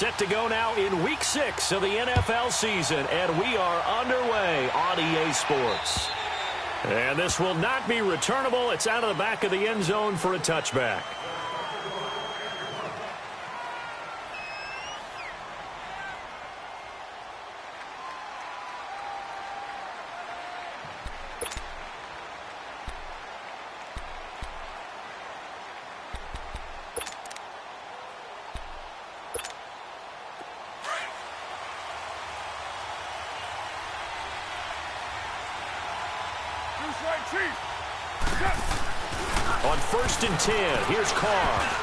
set to go now in Week 6 of the NFL season, and we are underway on EA Sports. And this will not be returnable. It's out of the back of the end zone for a touchback. On 1st and 10, here's Carr.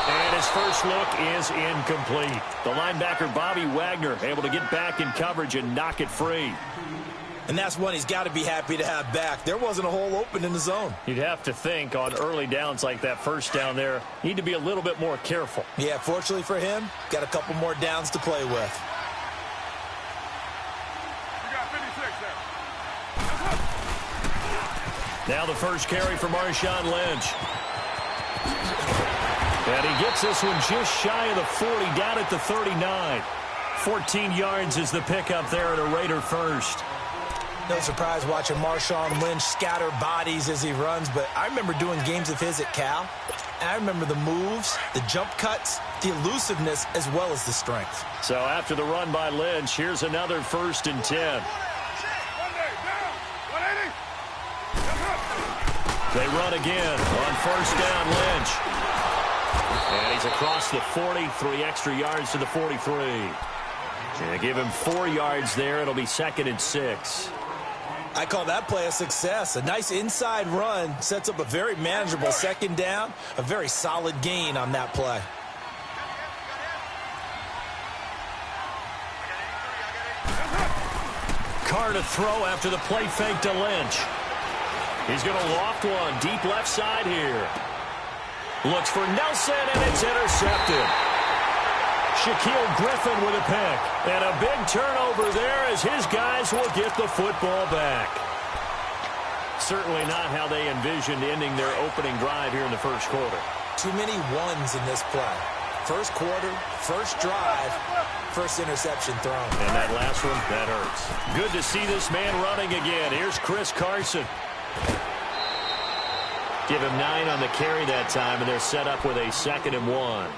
And his first look is incomplete. The linebacker, Bobby Wagner, able to get back in coverage and knock it free. And that's one he's got to be happy to have back. There wasn't a hole open in the zone. You'd have to think on early downs like that first down there, need to be a little bit more careful. Yeah, fortunately for him, got a couple more downs to play with. Now the first carry for Marshawn Lynch. And he gets this one just shy of the 40, down at the 39. 14 yards is the pickup there at a Raider first. No surprise watching Marshawn Lynch scatter bodies as he runs, but I remember doing games of his at Cal. And I remember the moves, the jump cuts, the elusiveness, as well as the strength. So after the run by Lynch, here's another 1st and 10. They run again on 1st down, Lynch. And he's across the 40, 3 extra yards to the 43. And give him 4 yards there. It'll be 2nd and 6. I call that play a success. A nice inside run sets up a very manageable 2nd down. A very solid gain on that play. Carr to throw after the play fake to Lynch. He's going to loft one deep left side here. Looks for Nelson, and it's intercepted. Shaquille Griffin with a pick. And a big turnover there as his guys will get the football back. Certainly not how they envisioned ending their opening drive here in the first quarter. Too many ones in this play. First quarter, first drive, first interception thrown. And that last one, that hurts. Good to see this man running again. Here's Chris Carson. Give him 9 on the carry that time, and they're set up with a 2nd and 1.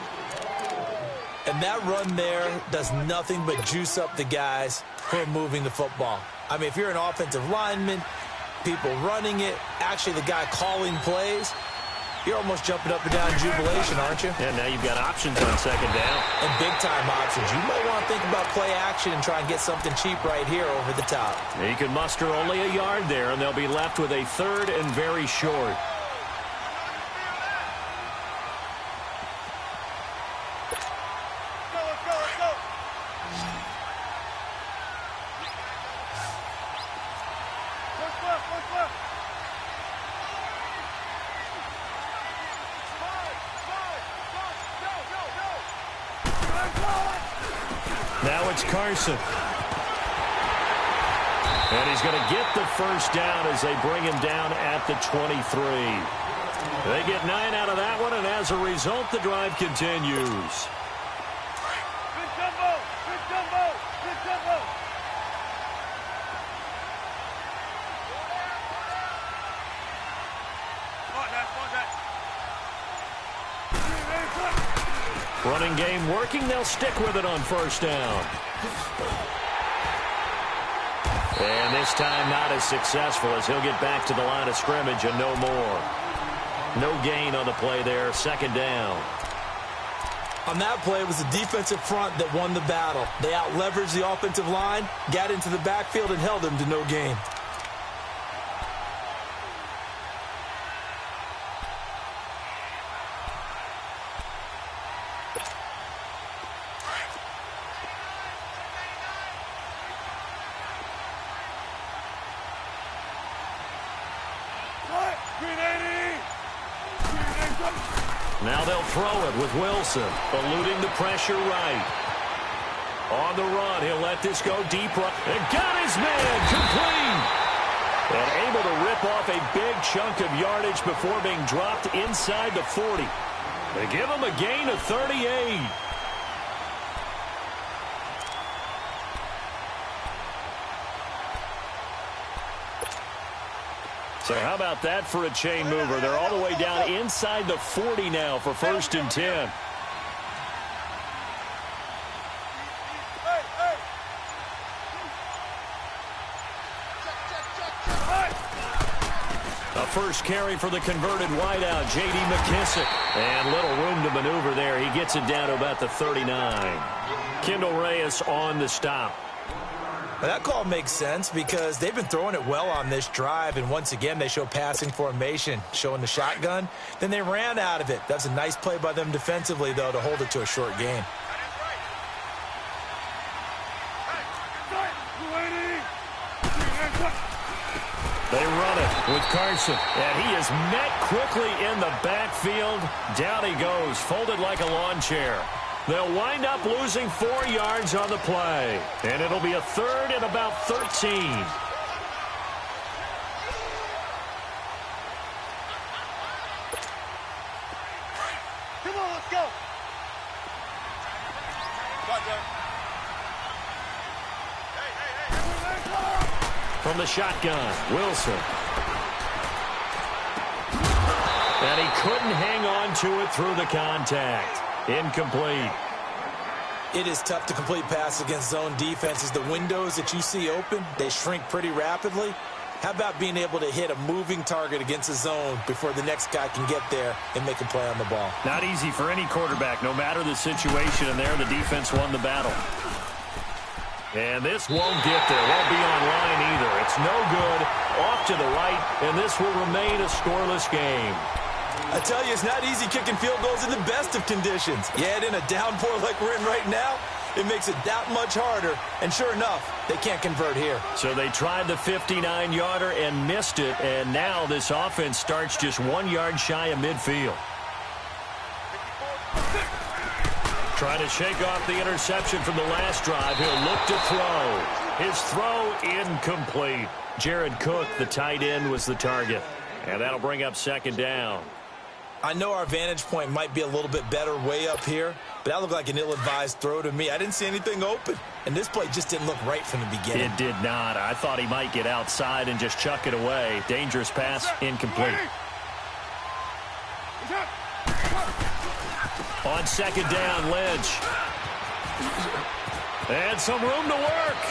And that run there does nothing but juice up the guys who are moving the football. I mean, if you're an offensive lineman, people running it, actually the guy calling plays, you're almost jumping up and down in jubilation, aren't you? Yeah, now you've got options on 2nd down. And big-time options. You might want to think about play action and try and get something cheap right here over the top. He can muster only a yard there, and they'll be left with a 3rd and very short. Now it's Carson. And he's going to get the first down as they bring him down at the 23. They get 9 out of that one, and as a result, the drive continues. Big jumbo! Big jumbo! Big jumbo! Running game working. They'll stick with it on 1st down. And this time not as successful as he'll get back to the line of scrimmage and no more. No gain on the play there. 2nd down. On that play, it was the defensive front that won the battle. They out-leveraged the offensive line, got into the backfield, and held them to no gain. Now they'll throw it with Wilson, eluding the pressure right. On the run, he'll let this go deep right. And got his man complete. And able to rip off a big chunk of yardage before being dropped inside the 40. They give him a gain of 38. So how about that for a chain mover? They're all the way down inside the 40 now for 1st and 10. A first carry for the converted wideout, J.D. McKissick. And little room to maneuver there. He gets it down to about the 39. Kendall Reyes on the stop. Well, that call makes sense because they've been throwing it well on this drive, and once again they show passing formation, showing the shotgun. Then they ran out of it. That's a nice play by them defensively, though, to hold it to a short gain. They run it with Carson, and he is met quickly in the backfield. Down he goes, folded like a lawn chair. They'll wind up losing 4 yards on the play, and it'll be a 3rd and about 13. Come on, let's go. From the shotgun, Wilson. And he couldn't hang on to it through the contact. Incomplete. It is tough to complete passes against zone defenses. The windows that you see open, they shrink pretty rapidly. How about being able to hit a moving target against a zone before the next guy can get there and make a play on the ball? Not easy for any quarterback, no matter the situation, and there the defense won the battle. And this won't get there. Won't be on line either. It's no good. Off to the right, and this will remain a scoreless game. I tell you, it's not easy kicking field goals in the best of conditions. You add in a downpour like we're in right now, it makes it that much harder. And sure enough, they can't convert here. So they tried the 59-yarder and missed it, and now this offense starts just 1 yard shy of midfield. Trying to shake off the interception from the last drive. He'll look to throw. His throw incomplete. Jared Cook, the tight end, was the target. And that'll bring up 2nd down. I know our vantage point might be a little bit better way up here, but that looked like an ill-advised throw to me. I didn't see anything open, and this play just didn't look right from the beginning. It did not. I thought he might get outside and just chuck it away. Dangerous pass, incomplete. On 2nd down, Lynch. And some room to work.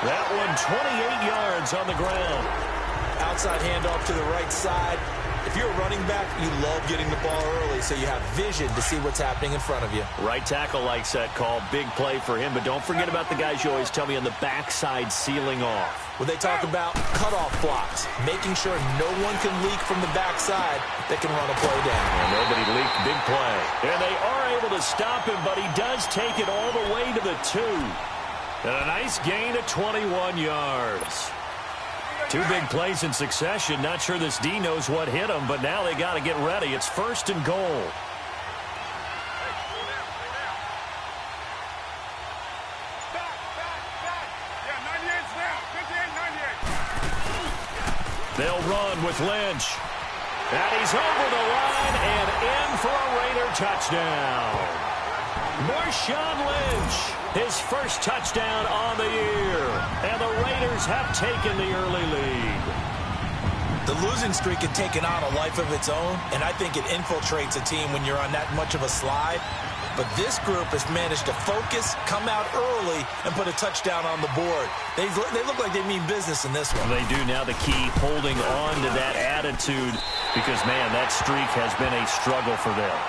That one 28 yards on the ground. Outside handoff to the right side. If you're a running back, you love getting the ball early so you have vision to see what's happening in front of you. Right tackle likes that call. Big play for him, but don't forget about the guys you always tell me on the backside sealing off. When they talk about cutoff blocks, making sure no one can leak from the backside that can run a play down. And nobody leaked. Big play. And they are able to stop him, but he does take it all the way to the 2. And a nice gain of 21 yards. 2 big plays in succession. Not sure this D knows what hit him, but now they got to get ready. It's 1st and goal. They'll run with Lynch. And he's over the line and in for a Raider touchdown. Marshawn Lynch, his first touchdown on the year. And the Raiders have taken the early lead. The losing streak had taken on a life of its own, and I think it infiltrates a team when you're on that much of a slide. But this group has managed to focus, come out early, and put a touchdown on the board. They look like they mean business in this one. They do. Now the key, holding on to that attitude, because, man, that streak has been a struggle for them.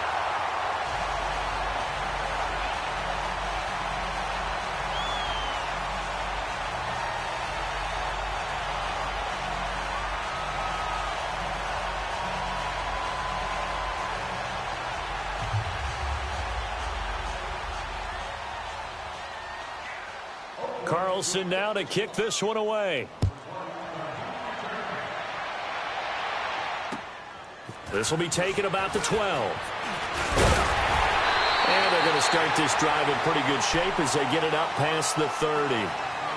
Carlson now to kick this one away. This will be taken about the 12. And they're going to start this drive in pretty good shape as they get it up past the 30.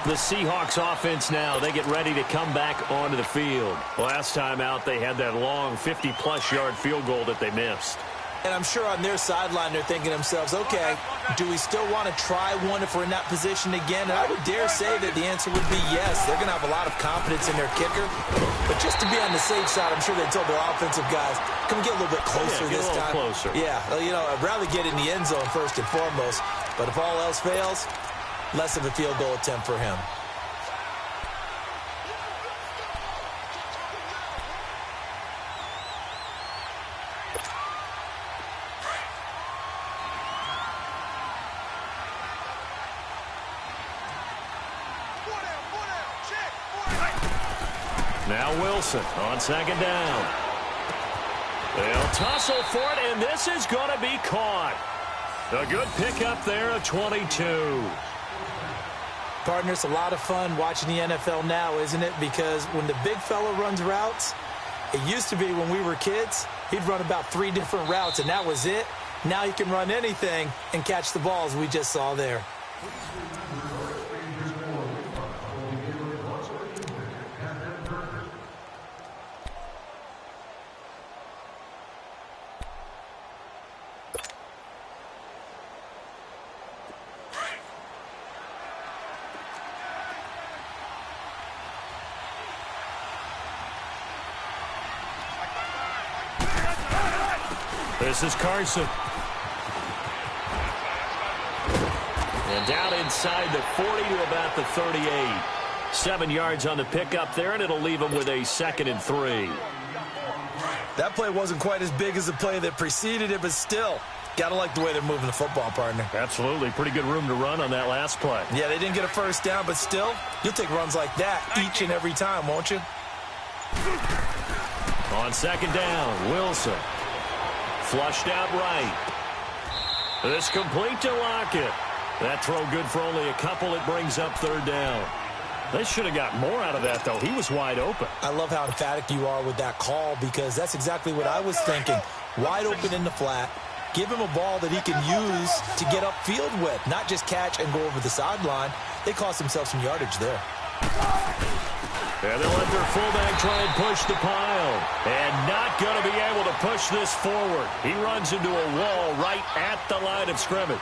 The Seahawks offense now, they get ready to come back onto the field. Last time out, they had that long 50-plus yard field goal that they missed. And I'm sure on their sideline they're thinking to themselves, okay, do we still want to try one if we're in that position again? And I would dare say that the answer would be yes. They're going to have a lot of confidence in their kicker. But just to be on the safe side, I'm sure they told their offensive guys, can we get a little bit closer this time? Closer. Yeah, you know, I'd rather get in the end zone first and foremost. But if all else fails, less of a field goal attempt for him. Now Wilson on second down. They'll tussle for it, and this is going to be caught. A good pickup there at 22. Partner, it's a lot of fun watching the NFL now, isn't it? Because when the big fella runs routes, it used to be when we were kids, he'd run about 3 different routes, and that was it. Now he can run anything and catch the balls we just saw there. This is Carson. And down inside the 40 to about the 38. 7 yards on the pickup there, and it'll leave him with a 2nd and 3. That play wasn't quite as big as the play that preceded it, but still, got to like the way they're moving the football, partner. Absolutely. Pretty good room to run on that last play. Yeah, they didn't get a first down, but still, you'll take runs like that each and every time, won't you? On second down, Wilson. Flushed out right. This complete to Lockett. That throw good for only a couple. It brings up 3rd down. They should have got more out of that, though. He was wide open. I love how emphatic you are with that call because that's exactly what I was thinking. Wide open in the flat. Give him a ball that he can use to get upfield with, not just catch and go over the sideline. They cost themselves some yardage there. And they'll let their fullback try and push the pile. And not going to be able to push this forward. He runs into a wall right at the line of scrimmage.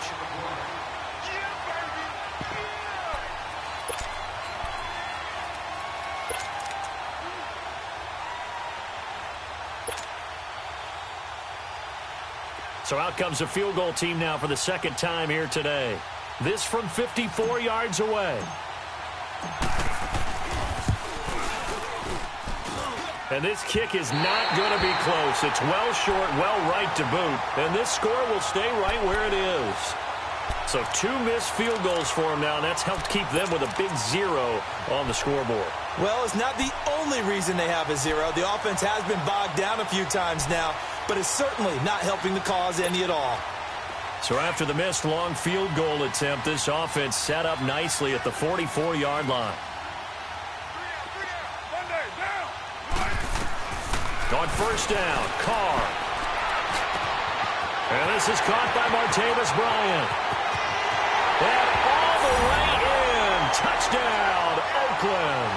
So out comes a field goal team now for the 2nd time here today. This from 54 yards away. And this kick is not going to be close. It's well short, well right to boot. And this score will stay right where it is. So 2 missed field goals for him now, and that's helped keep them with a big 0 on the scoreboard. Well, it's not the only reason they have a 0. The offense has been bogged down a few times now, but it's certainly not helping the cause any at all. So after the missed long field goal attempt, this offense set up nicely at the 44-yard line. On first down, Carr. And this is caught by Martavis Bryant. And all the way in. Touchdown, Oakland.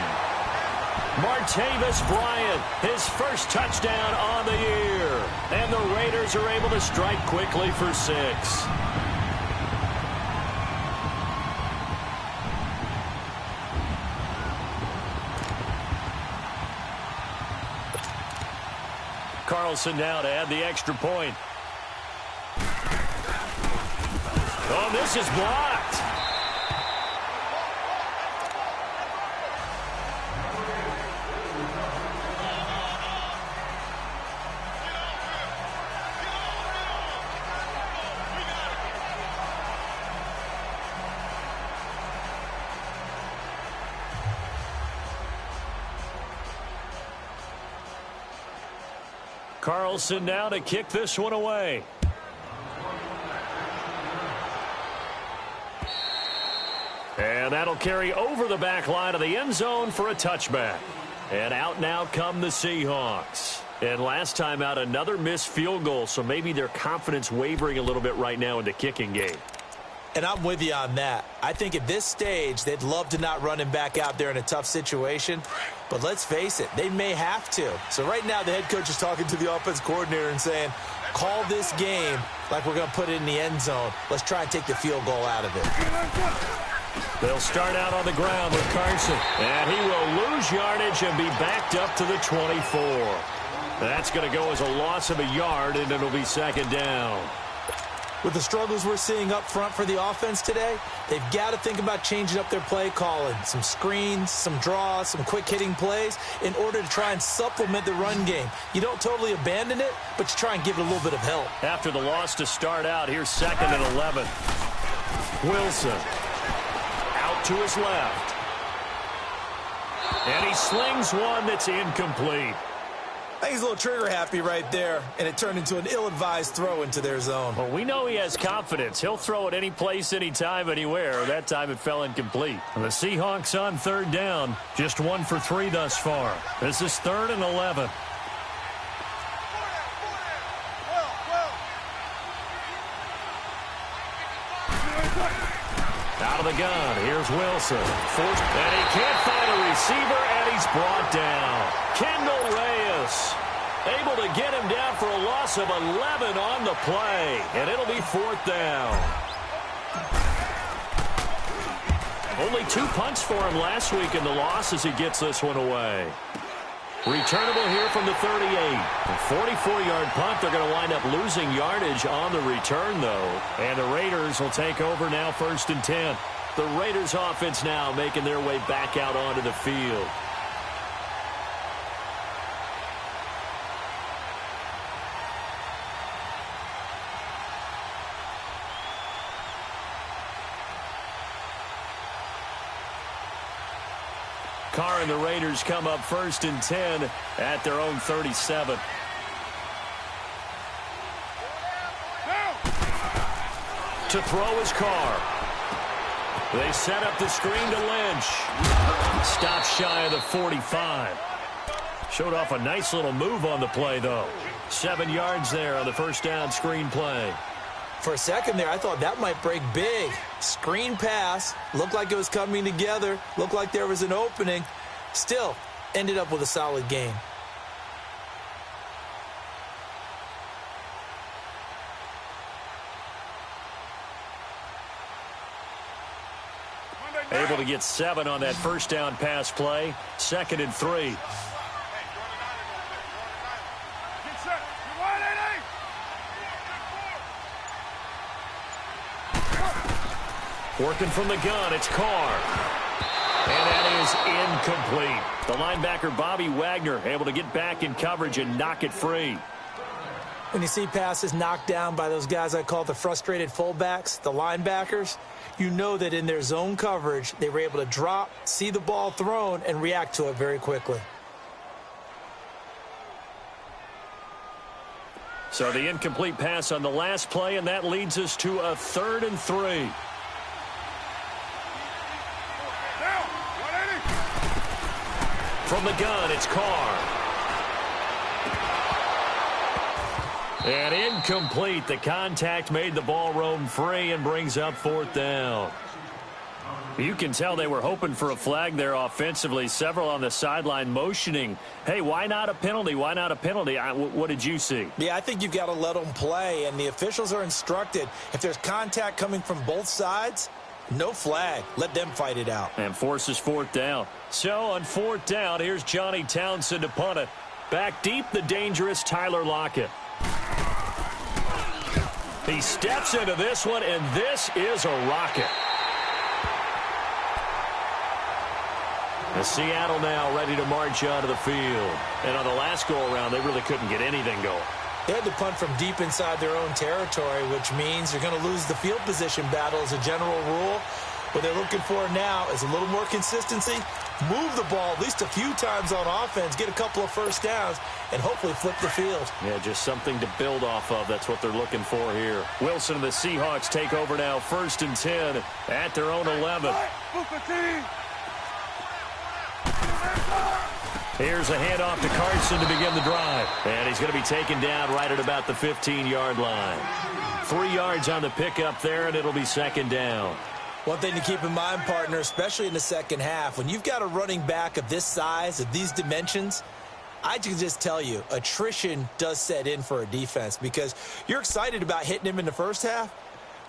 Martavis Bryant, his first touchdown on the year. And the Raiders are able to strike quickly for 6. Carlson now to add the extra point. Oh, this is blocked. Carlson now to kick this one away. And that'll carry over the back line of the end zone for a touchback. And out now come the Seahawks. And last time out, another missed field goal, so maybe their confidence wavering a little bit right now in the kicking game. And I'm with you on that. I think at this stage, they'd love to not run him back out there in a tough situation. But let's face it, they may have to. So right now, the head coach is talking to the offense coordinator and saying, call this game like we're going to put it in the end zone. Let's try and take the field goal out of it. They'll start out on the ground with Carson. And he will lose yardage and be backed up to the 24. That's going to go as a loss of a yard, and it'll be second down. With the struggles we're seeing up front for the offense today, they've got to think about changing up their play calling. Some screens, some draws, some quick-hitting plays in order to try and supplement the run game. You don't totally abandon it, but you try and give it a little bit of help. After the loss to start out, here's 2nd and 11. Wilson out to his left. And he slings one that's incomplete. I think he's a little trigger-happy right there, and it turned into an ill-advised throw into their zone. Well, we know he has confidence. He'll throw it any place, anytime, anywhere. That time it fell incomplete. The Seahawks on 3rd down. Just 1 for 3 thus far. This is 3rd and 11. Out of the gun. Here's Wilson. Forced, and he can't find a receiver, and he's brought down. Kendall Reyes able to get him down for a loss of 11 on the play, and it'll be 4th down. Only 2 punts for him last week in the loss as he gets this one away. Returnable here from the 38. A 44-yard punt. They're going to wind up losing yardage on the return, though. And the Raiders will take over now 1st and 10. The Raiders offense now making their way back out onto the field. Carr and the Raiders come up 1st and 10 at their own 37. To throw is Carr. They set up the screen to Lynch. Stop shy of the 45. Showed off a nice little move on the play, though. 7 yards there on the first down screen play. For a second there, I thought that might break big. Screen pass. Looked like it was coming together. Looked like there was an opening. Still, ended up with a solid game. Able to get 7 on that first down pass play. 2nd and 3. Working from the gun, it's Carr. And that is incomplete. The linebacker, Bobby Wagner, able to get back in coverage and knock it free. When you see passes knocked down by those guys I call the frustrated fullbacks, the linebackers, you know that in their zone coverage, they were able to drop, see the ball thrown, and react to it very quickly. So the incomplete pass on the last play, and that leads us to a 3rd and 3. From the gun, it's Carr. And incomplete. The contact made the ball roam free and brings up 4th down. You can tell they were hoping for a flag there offensively. Several on the sideline motioning. Hey, why not a penalty? Why not a penalty? What did you see? Yeah, I think you've got to let them play, and the officials are instructed. If there's contact coming from both sides, no flag. Let them fight it out. And forces 4th down. So on 4th down, here's Johnny Townsend to punt it. Back deep, the dangerous Tyler Lockett. He steps into this one, and this is a rocket. And Seattle now ready to march onto the field. And on the last go-around, they really couldn't get anything going. They had to punt from deep inside their own territory, which means you're going to lose the field position battle as a general rule. What they're looking for now is a little more consistency, move the ball at least a few times on offense, get a couple of first downs, and hopefully flip the field. Yeah, just something to build off of. That's what they're looking for here. Wilson and the Seahawks take over now 1st and 10 at their own 11. Here's a handoff to Carson to begin the drive. And he's going to be taken down right at about the 15-yard line. 3 yards on the pickup there, and it'll be second down. One thing to keep in mind, partner, especially in the second half, when you've got a running back of this size, of these dimensions, I can just tell you, attrition does set in for a defense because you're excited about hitting him in the first half.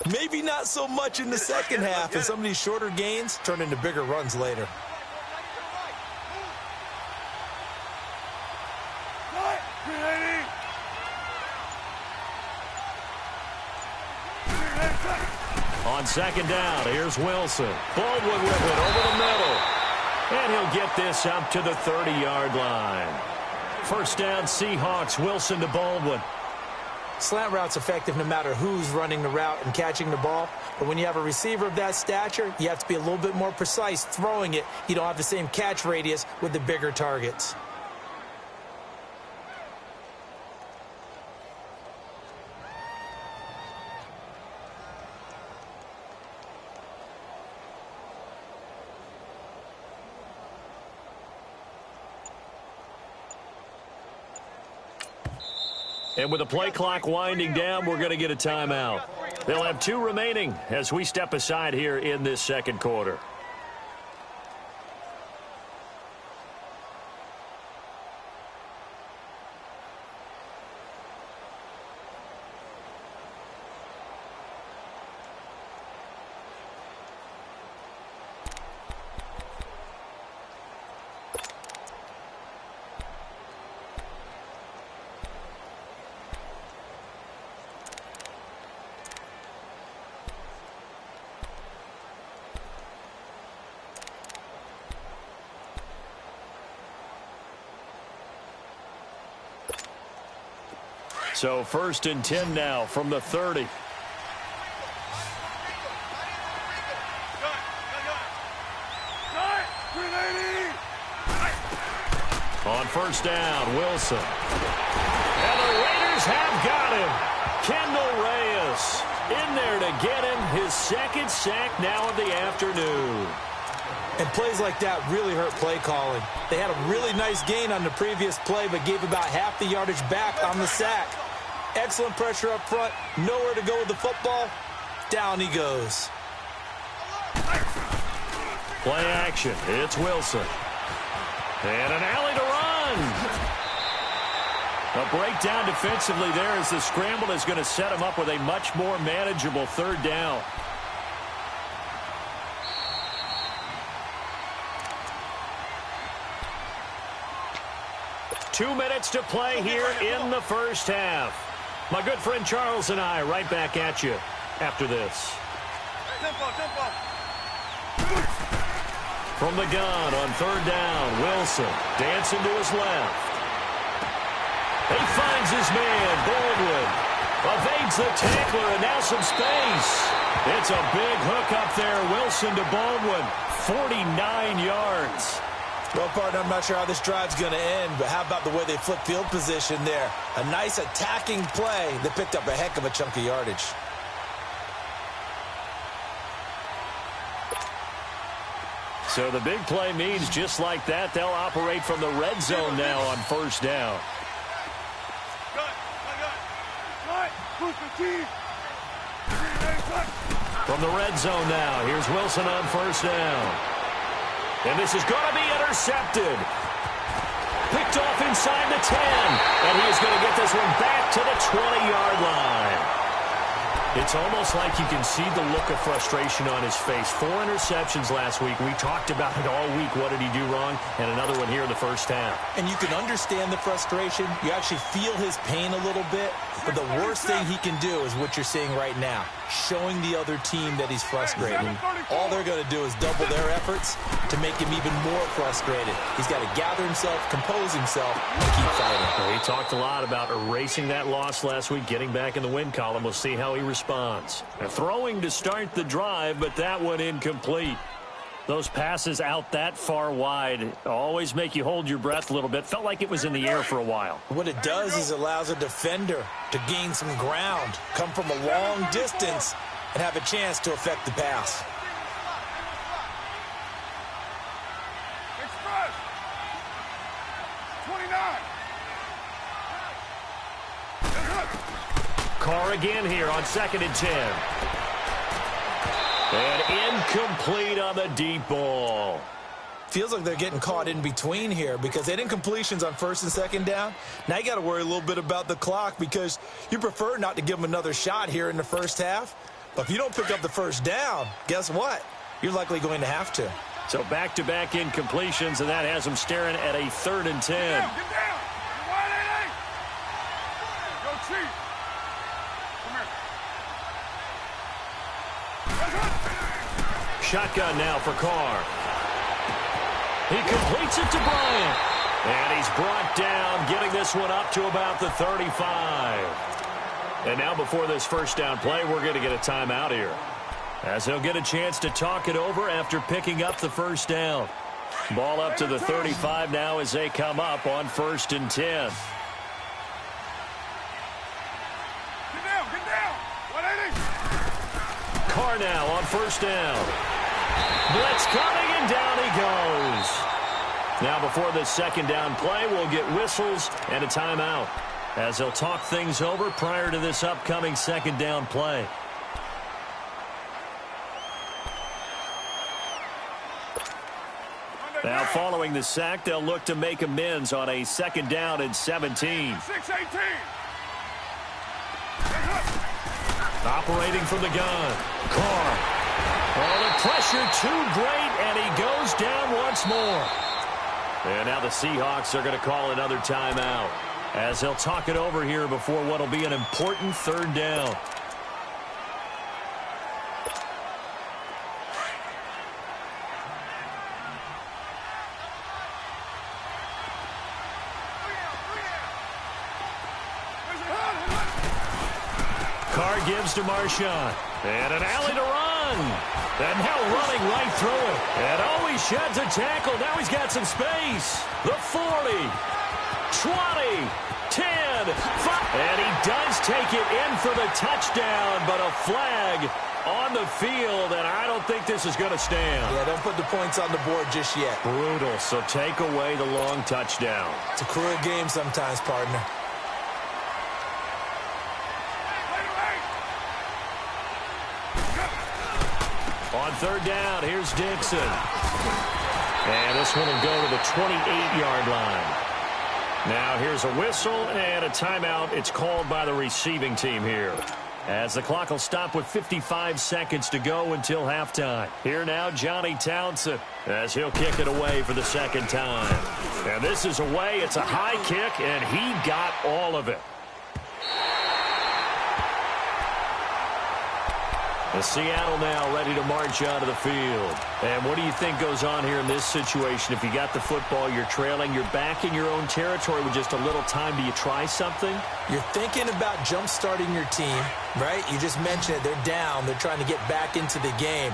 Maybe not so much in the second half, and some of these shorter gains turn into bigger runs later. On second down, here's Wilson. Baldwin with it over the middle. And he'll get this up to the 30-yard line. First down, Seahawks. Wilson to Baldwin. Slant route's effective no matter who's running the route and catching the ball. But when you have a receiver of that stature, you have to be a little bit more precise throwing it. You don't have the same catch radius with the bigger targets. And with the play clock winding down, we're going to get a timeout. They'll have 2 remaining as we step aside here in this second quarter. So 1st and 10 now from the 30. On first down, Wilson. And the Raiders have got him. Kendall Reyes in there to get him his 2nd sack now of the afternoon. And plays like that really hurt play calling. They had a really nice gain on the previous play, but gave about half the yardage back on the sack. Excellent pressure up front. Nowhere to go with the football. Down he goes. Play action. It's Wilson. And an alley to run. A breakdown defensively there as the scramble is going to set him up with a much more manageable 3rd down. Two minutes to play here in the first half. My good friend Charles and I right back at you after this. From the gun on 3rd down, Wilson dancing to his left. He finds his man, Baldwin. Evades the tackler, and now some space. It's a big hook up there. Wilson to Baldwin. 49 yards. Well, partner, I'm not sure how this drive's going to end, but how about the way they flip field position there? A nice attacking play that picked up a heck of a chunk of yardage. So the big play means just like that, they'll operate from the red zone now on first down. From the red zone now, here's Wilson on first down. And this is going to be intercepted. Picked off inside the 10. And he is going to get this one back to the 20-yard line. It's almost like you can see the look of frustration on his face. 4 interceptions last week. We talked about it all week. What did he do wrong? And another one here in the first half. And you can understand the frustration. You actually feel his pain a little bit. But the worst thing he can do is what you're seeing right now. Showing the other team that he's frustrated. All they're going to do is double their efforts to make him even more frustrated. He's got to gather himself, compose himself, and keep fighting. Well, he talked a lot about erasing that loss last week, getting back in the win column. We'll see how he responds. Throwing to start the drive, but that one incomplete. Those passes out that far wide always make you hold your breath a little bit. Felt like it was in the air for a while. What it does is it allows a defender to gain some ground, come from a long distance, and have a chance to affect the pass. Carr again here on 2nd and 10. And incomplete on the deep ball. Feels like they're getting caught in between here because they didn't completions on 1st and 2nd down. Now you got to worry a little bit about the clock because you prefer not to give them another shot here in the first half. But if you don't pick up the 1st down, guess what? You're likely going to have to. So back-to-back incompletions, and that has them staring at a 3rd and 10. Get down! You're wide, A. Go, Chief. Come here. Shotgun now for Carr. He completes it to Bryant. And he's brought down, getting this one up to about the 35. And now before this 1st down play, we're going to get a timeout here, as he'll get a chance to talk it over after picking up the 1st down. Ball up to the 35 now as they come up on 1st and 10. Get down! Get down! 180! Carr now on 1st down. Blitz coming, and down he goes. Now before this 2nd down play, we'll get whistles and a timeout, as they'll talk things over prior to this upcoming 2nd down play. Now following the sack, they'll look to make amends on a 2nd down and 17. 6-18. Operating from the gun, Carr. Oh, the pressure too great, and he goes down once more. And now the Seahawks are going to call another timeout, as they'll talk it over here before what will be an important 3rd down. Carr gives to Marshawn. And an alley to run. And now running right through it. And oh, he sheds a tackle. Now he's got some space. The 40, 20, 10, 5. And he does take it in for the touchdown, but a flag on the field, and I don't think this is going to stand. Yeah, don't put the points on the board just yet. Brutal, so take away the long touchdown. It's a cruel game sometimes, partner. On 3rd down, here's Dixon. And this one will go to the 28-yard line. Now here's a whistle and a timeout. It's called by the receiving team here, as the clock will stop with 55 seconds to go until halftime. Here now, Johnny Townsend, as he'll kick it away for the 2nd time. And this is away. It's a high kick, and he got all of it. The Seattle now ready to march onto the field. And what do you think goes on here in this situation? If you got the football, you're trailing, you're back in your own territory with just a little time. Do you try something? You're thinking about jump-starting your team, right? You just mentioned it. They're down. They're trying to get back into the game.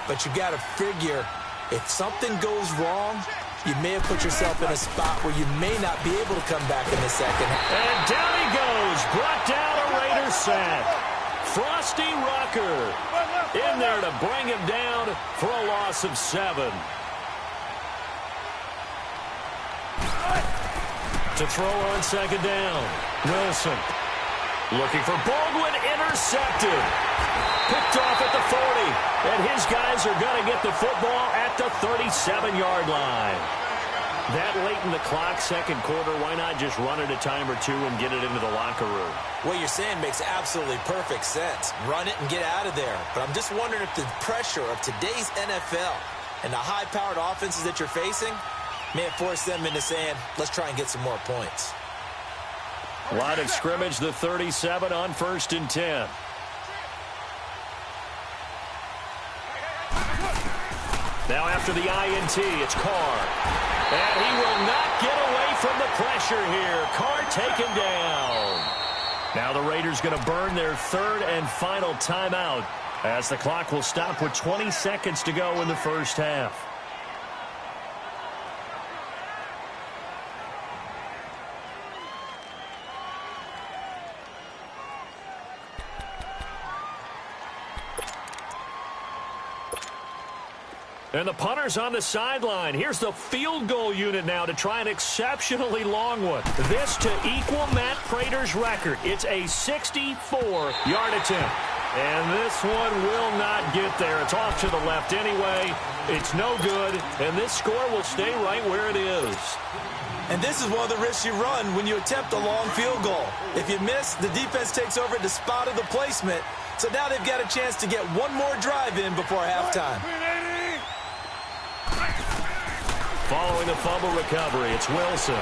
But you got to figure, if something goes wrong, you may have put yourself in a spot where you may not be able to come back in the 2nd. And down he goes. Brought down a Raiders sack. Frosty Rucker in there to bring him down for a loss of 7. To throw on 2nd down. Wilson looking for Baldwin, intercepted. Picked off at the 40. And his guys are going to get the football at the 37-yard line. That late in the clock, 2nd quarter, why not just run it a time or two and get it into the locker room? What you're saying makes absolutely perfect sense. Run it and get out of there. But I'm just wondering if the pressure of today's NFL and the high-powered offenses that you're facing may have forced them into saying, let's try and get some more points. Line of scrimmage, the 37 on 1st and 10. Now after the INT, it's Carr. And he will not get away from the pressure here. Carr taken down. Now the Raiders going to burn their 3rd and final timeout, as the clock will stop with 20 seconds to go in the 1st half. And the punter's on the sideline. Here's the field goal unit now to try an exceptionally long one. This to equal Matt Prater's record. It's a 64-yard attempt. And this one will not get there. It's off to the left anyway. It's no good. And this score will stay right where it is. And this is one of the risks you run when you attempt a long field goal. If you miss, the defense takes over at the spot of the placement. So now they've got a chance to get one more drive in before halftime. Following the fumble recovery, it's Wilson.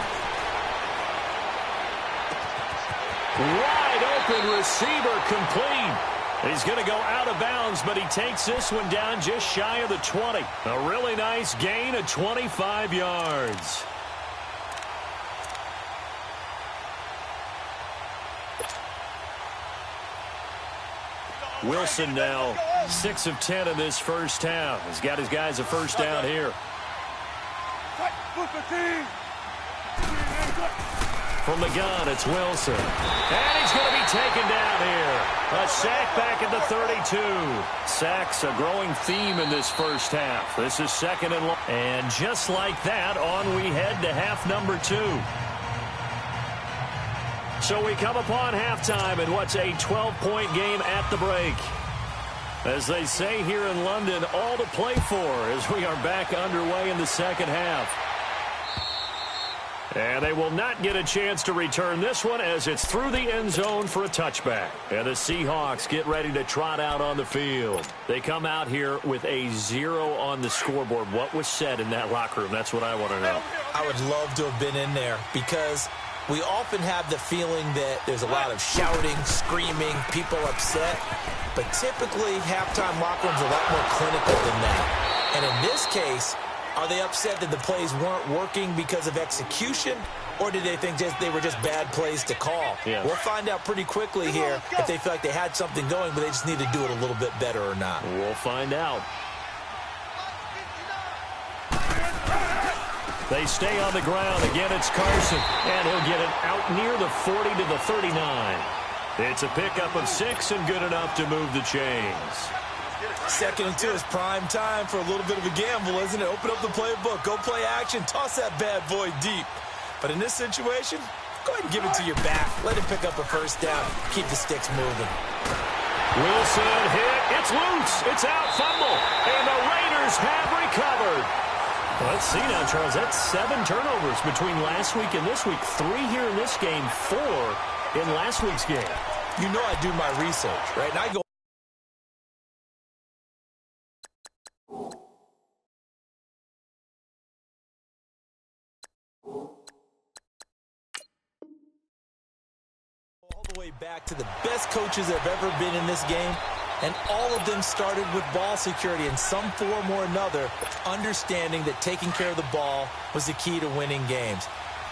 Wide open receiver complete. He's going to go out of bounds, but he takes this one down just shy of the 20. A really nice gain of 25 yards. Wilson now 6 of 10 in this first half. He's got his guys a first down here. From the gun, it's Wilson. And he's going to be taken down here. A sack back at the 32. Sacks a growing theme in this first half. This is second and long. And just like that, on we head to half number 2. So we come upon halftime in what's a 12-point game at the break. As they say here in London, all to play for as we are back underway in the second half. And they will not get a chance to return this one as it's through the end zone for a touchback. And the Seahawks get ready to trot out on the field. They come out here with a 0 on the scoreboard. What was said in that locker room? That's what I want to know. I would love to have been in there because we often have the feeling that there's a lot of shouting, screaming, people upset. But typically, halftime locker rooms are a lot more clinical than that. And in this case, are they upset that the plays weren't working because of execution, or did they think they were just bad plays to call? Yeah. We'll find out pretty quickly here if they feel like they had something going, but they just need to do it a little bit better or not. We'll find out. They stay on the ground. Again, it's Carson, and he'll get it out near the 40 to the 39. It's a pickup of 6 and good enough to move the chains. 2nd and 2 is prime time for a little bit of a gamble, isn't it? Open up the playbook, go play action, toss that bad boy deep. But in this situation, go ahead and give it to your back. Let him pick up a first down. Keep the sticks moving. Wilson hit. It's loose. It's out. Fumble. And the Raiders have recovered. Well, let's see now, Charles. That's 7 turnovers between last week and this week. 3 here in this game, 4 in last week's game. You know I do my research, right? And I go all the way back to the best coaches that have ever been in this game, and all of them started with ball security in some form or another, understanding that taking care of the ball was the key to winning games.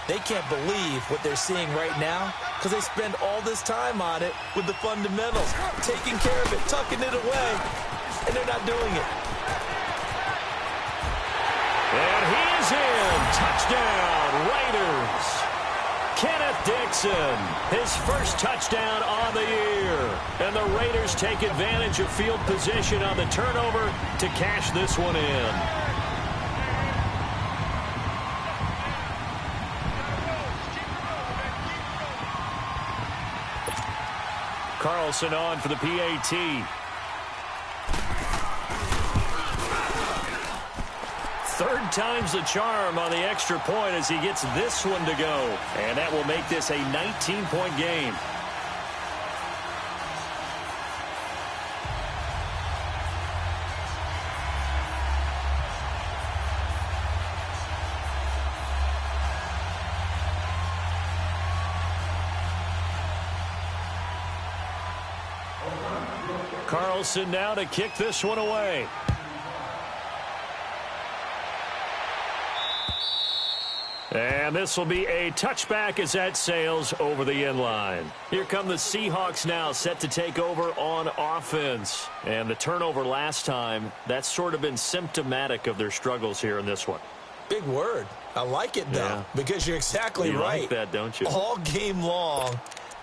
They can't believe what they're seeing right now because they spend all this time on it with the fundamentals, taking care of it, tucking it away, and they're not doing it. And he is in. Touchdown, Raiders. Kenneth Dixon, his first touchdown on the year. And the Raiders take advantage of field position on the turnover to cash this one in. Carlson on for the PAT. Third time's the charm on the extra point as he gets this one to go. And that will make this a 19-point game. Carlson now to kick this one away. And this will be a touchback as that sails over the end line. Here come the Seahawks now, set to take over on offense. And the turnover last time, that's sort of been symptomatic of their struggles here in this one. Big word. I like it, though, because you're exactly right. You like that, don't you? All game long,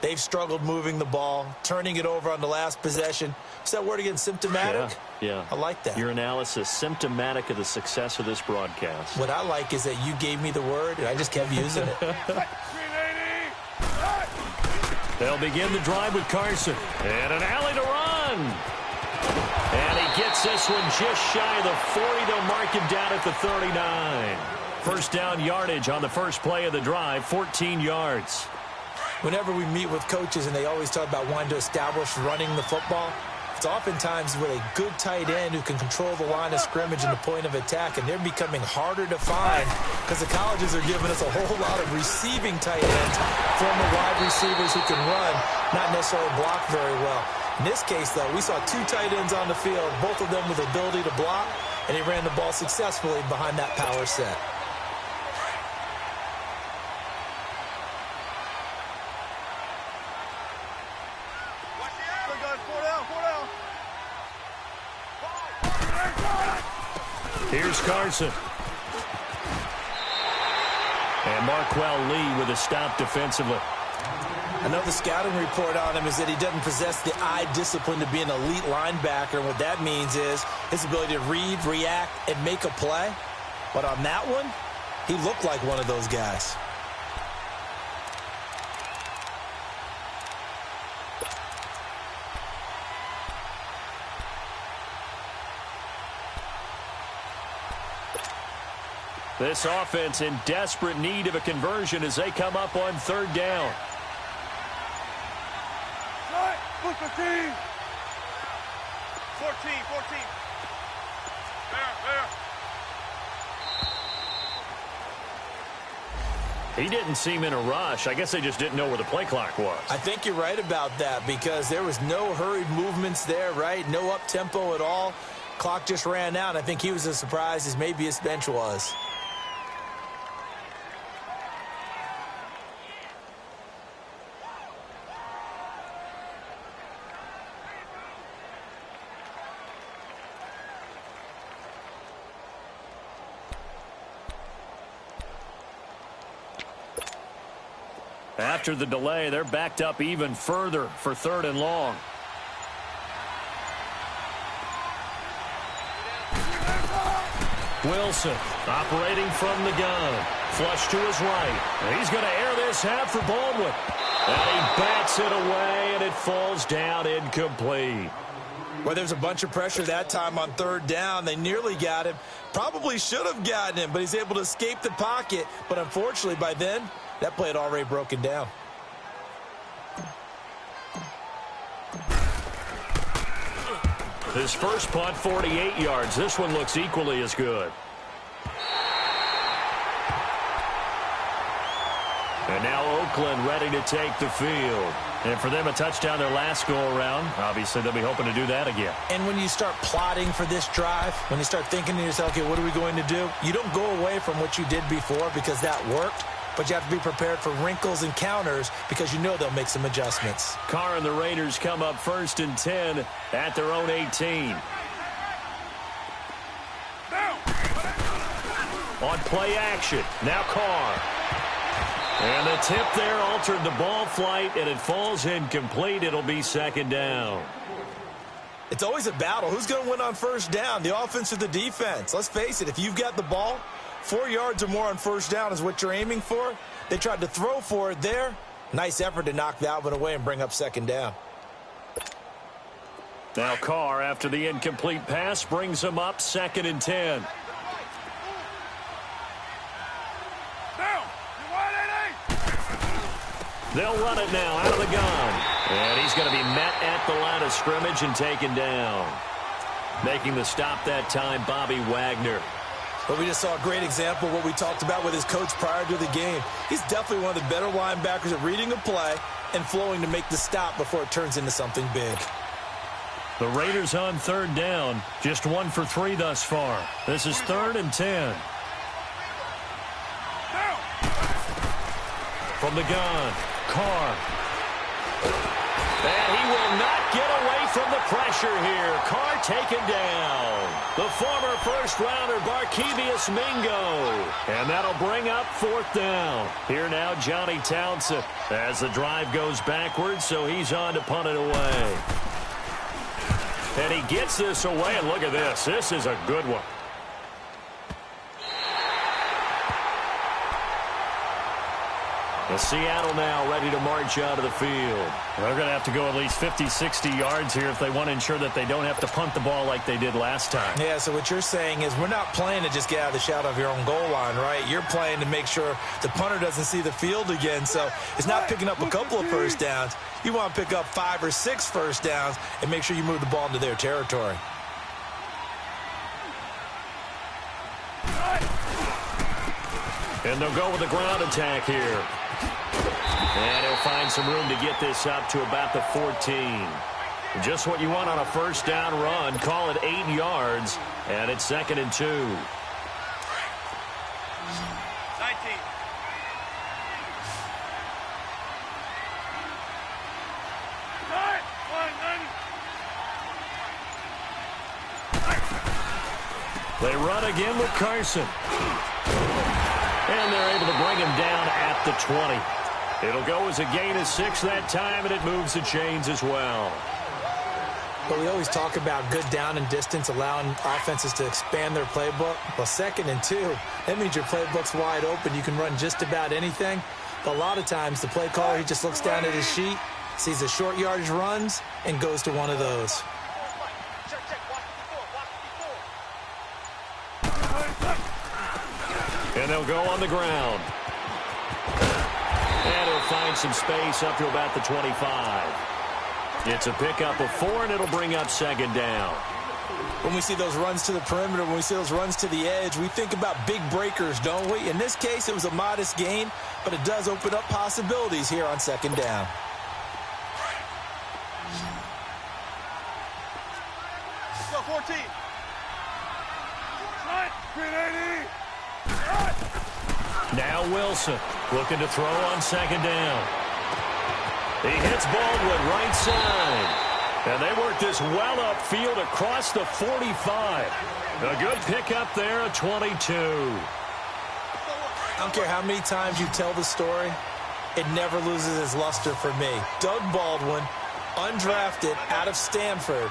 They've struggled moving the ball, turning it over on the last possession. Is that word again, symptomatic? Yeah. I like that. Your analysis, symptomatic of the success of this broadcast. What I like is that you gave me the word, and I just kept using it. They'll begin the drive with Carson. And an alley to run. And he gets this one just shy of the 40. They'll mark him down at the 39. First down yardage on the first play of the drive, 14 yards. Whenever we meet with coaches and they always talk about wanting to establish running the football, it's oftentimes with a good tight end who can control the line of scrimmage and the point of attack, and they're becoming harder to find because the colleges are giving us a whole lot of receiving tight ends, former wide receivers who can run, not necessarily block very well. In this case, though, we saw two tight ends on the field, both of them with the ability to block, and he ran the ball successfully behind that power set. Here's Carson. And Marquell Lee with a stop defensively. I know the scouting report on him is that he doesn't possess the eye discipline to be an elite linebacker. And what that means is his ability to read, react, and make a play. But on that one, he looked like one of those guys. This offense in desperate need of a conversion as they come up on third down. Look, 14. There. He didn't seem in a rush. I guess they just didn't know where the play clock was. I think you're right about that because there was no hurried movements there, right? No up-tempo at all. Clock just ran out. I think he was as surprised as maybe his bench was. After the delay, they're backed up even further for third and long. Wilson operating from the gun. Flush to his right. And he's going to air this out for Baldwin. And he bats it away, and it falls down incomplete. Well, there's a bunch of pressure that time on third down. They nearly got him. Probably should have gotten him, but he's able to escape the pocket. But unfortunately, by then, that play had already broken down. His first punt, 48 yards. This one looks equally as good. And now Oakland ready to take the field. And for them, a touchdown their last go-around. Obviously, they'll be hoping to do that again. And when you start plotting for this drive, when you start thinking to yourself, okay, what are we going to do? You don't go away from what you did before because that worked. But you have to be prepared for wrinkles and counters because you know they'll make some adjustments. Carr and the Raiders come up 1st and 10 at their own 18. On play action, now Carr. And the tip there altered the ball flight, and it falls incomplete. It'll be second down. It's always a battle. Who's going to win on first down, the offense or the defense? Let's face it, if you've got the ball, 4 yards or more on first down is what you're aiming for. They tried to throw for it there. Nice effort to knock that one away and bring up second down. Now Carr, after the incomplete pass, brings him up 2nd and 10. They'll run it now out of the gun. And he's going to be met at the line of scrimmage and taken down. Making the stop that time, Bobby Wagner. But we just saw a great example of what we talked about with his coach prior to the game. He's definitely one of the better linebackers at reading a play and flowing to make the stop before it turns into something big. The Raiders on third down, just 1 for 3 thus far. This is 3rd and 10. From the gun, Carr. And he will not get away from the pressure here. Carr taken down. The former first-rounder, Barkevious Mingo. And that'll bring up 4th down. Here now, Johnny Townsend, as the drive goes backwards, so he's on to punt it away. And he gets this away, and look at this. This is a good one. And Seattle now ready to march out of the field. They're going to have to go at least 50, 60 yards here if they want to ensure that they don't have to punt the ball like they did last time. Yeah, so what you're saying is we're not playing to just get out of the shadow of your own goal line, right? You're playing to make sure the punter doesn't see the field again. So it's not picking up a couple of first downs. You want to pick up 5 or 6 first downs and make sure you move the ball into their territory. And they'll go with the ground attack here. And he'll find some room to get this up to about the 14. Just what you want on a first down run. Call it 8 yards. And it's 2nd and 2. 19. They run again with Carson. And they're able to bring him down at the 20. It'll go as a gain of 6 that time, and it moves the chains as well. But we always talk about good down and distance, allowing offenses to expand their playbook. Well, 2nd and 2, that means your playbook's wide open. You can run just about anything. But a lot of times, the play caller, he just looks down at his sheet, sees the short yardage runs, and goes to one of those. And they'll go on the ground. And he'll find some space up to about the 25. It's a pickup of 4, and it'll bring up 2nd down. When we see those runs to the perimeter, when we see those runs to the edge, we think about big breakers, don't we? In this case, it was a modest gain, but it does open up possibilities here on 2nd down. Go 14. Now Wilson looking to throw on 2nd down. He hits Baldwin right side. And they work this well upfield across the 45. A good pickup there at 22. I don't care how many times you tell the story, it never loses its luster for me. Doug Baldwin, undrafted out of Stanford,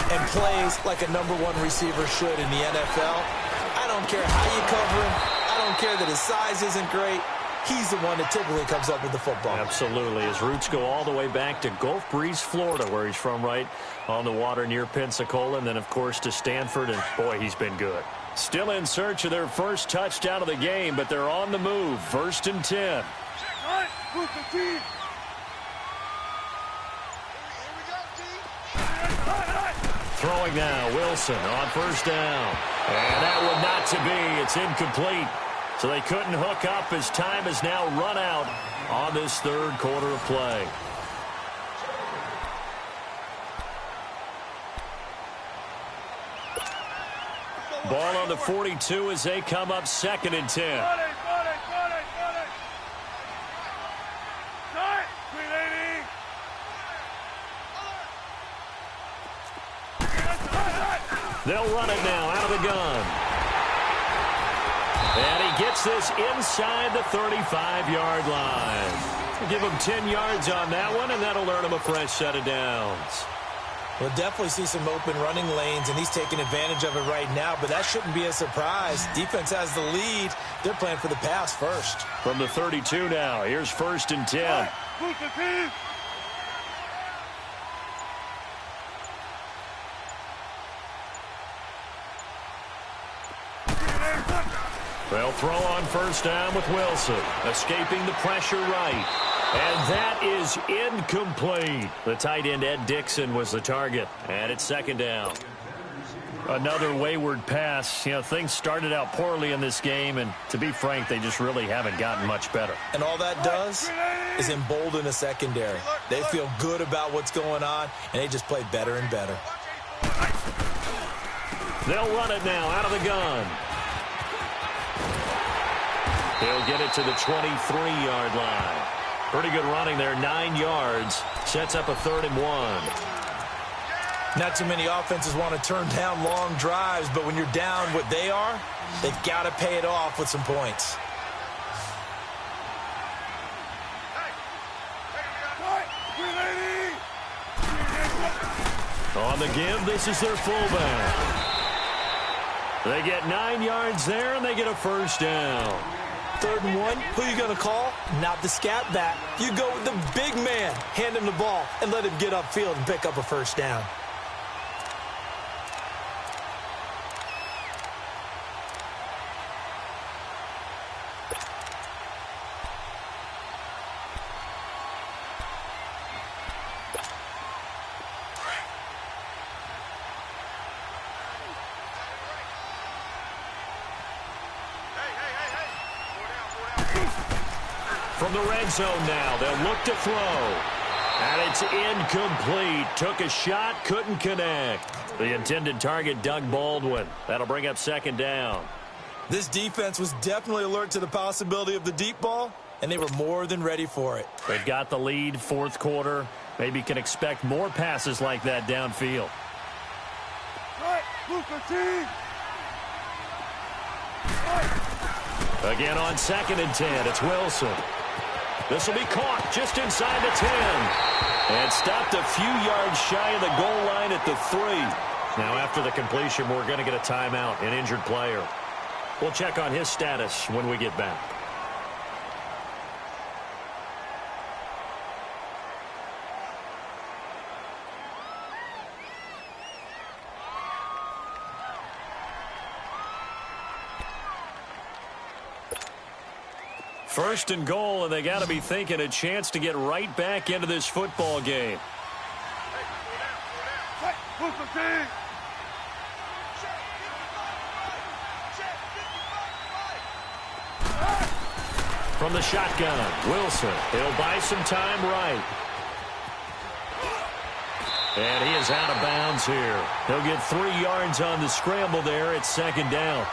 and plays like a #1 receiver should in the NFL. I don't care how you cover him. I don't care that his size isn't great. He's the one that typically comes up with the football. Absolutely. His roots go all the way back to Gulf Breeze, Florida, where he's from, right on the water near Pensacola, and then, of course, to Stanford, and, boy, he's been good. Still in search of their first touchdown of the game, but they're on the move. 1st and 10. Throwing now, Wilson on 1st down. And that one not to be. It's incomplete. So they couldn't hook up as time has now run out on this 3rd quarter of play. Ball on the 42 as they come up 2nd and 10. They'll run it now out of the gun. And he gets this inside the 35-yard line. We'll give him 10 yards on that one, and that'll earn him a fresh set of downs. We'll definitely see some open running lanes, and he's taking advantage of it right now, but that shouldn't be a surprise. Defense has the lead. They're playing for the pass first. From the 32 now, here's 1st and 10. They'll throw on 1st down with Wilson, escaping the pressure right. And that is incomplete. The tight end, Ed Dixon, was the target. And it's 2nd down. Another wayward pass. You know, things started out poorly in this game, and to be frank, they just really haven't gotten much better. And all that does is embolden the secondary. They feel good about what's going on, and they just play better and better. They'll run it now out of the gun. He'll get it to the 23-yard line. Pretty good running there, 9 yards. sets up a 3rd and 1. Not too many offenses want to turn down long drives, but when you're down what they are, they've got to pay it off with some points. On the give, this is their fullback. They get 9 yards there, and they get a 1st down. 3rd and 1, who are you going to call? Not the scat back. You go with the big man. Hand him the ball and let him get upfield and pick up a 1st down. From the red zone now, they'll look to throw. And it's incomplete. Took a shot, couldn't connect. The intended target, Doug Baldwin. That'll bring up 2nd down. This defense was definitely alert to the possibility of the deep ball, and they were more than ready for it. They've got the lead, 4th quarter. Maybe can expect more passes like that downfield. Again on 2nd and 10, it's Wilson. This will be caught just inside the 10. And stopped a few yards shy of the goal line at the 3. Now after the completion, we're going to get a timeout, an injured player. We'll check on his status when we get back. First and goal, and they got to be thinking a chance to get right back into this football game. From the shotgun, Wilson. He'll buy some time right. And he is out of bounds here. He'll get 3 yards on the scramble there at 2nd down.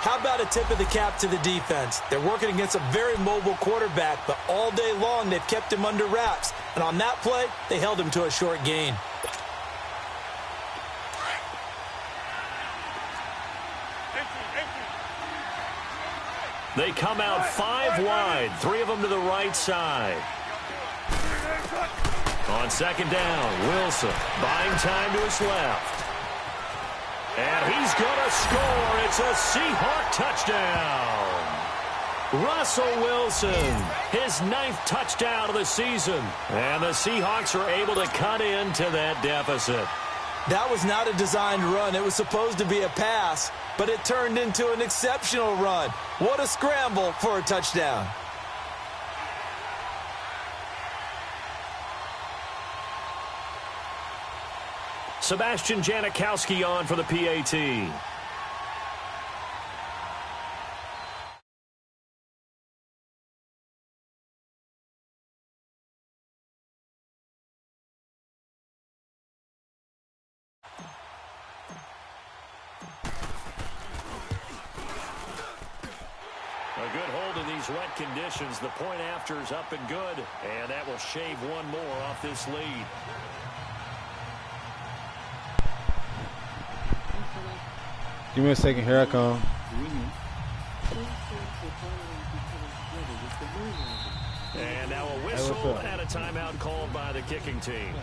How about a tip of the cap to the defense? They're working against a very mobile quarterback, but all day long they've kept him under wraps. And on that play, they held him to a short gain. They come out 5 wide, 3 of them to the right side. On 2nd down, Wilson buying time to his left. And he's going to score. It's a Seahawk touchdown. Russell Wilson, his 9th touchdown of the season. And the Seahawks are able to cut into that deficit. That was not a designed run. It was supposed to be a pass, but it turned into an exceptional run. What a scramble for a touchdown. Sebastian Janikowski on for the PAT. A good hold in these wet conditions. The point after is up and good, and that will shave 1 more off this lead. Give me a second. Here I come. And now a whistle and a timeout called by the kicking team.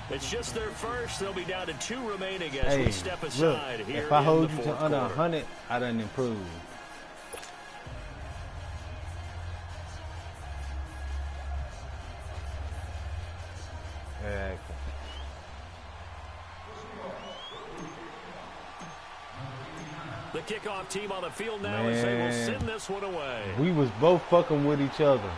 It's just their first. They'll be down to 2 remaining as we step aside look, here. If I hold in you the to under 4th quarter. 100, I done improved. Exactly. The kickoff team on the field now as they will send this one away. We was both fucking with each other.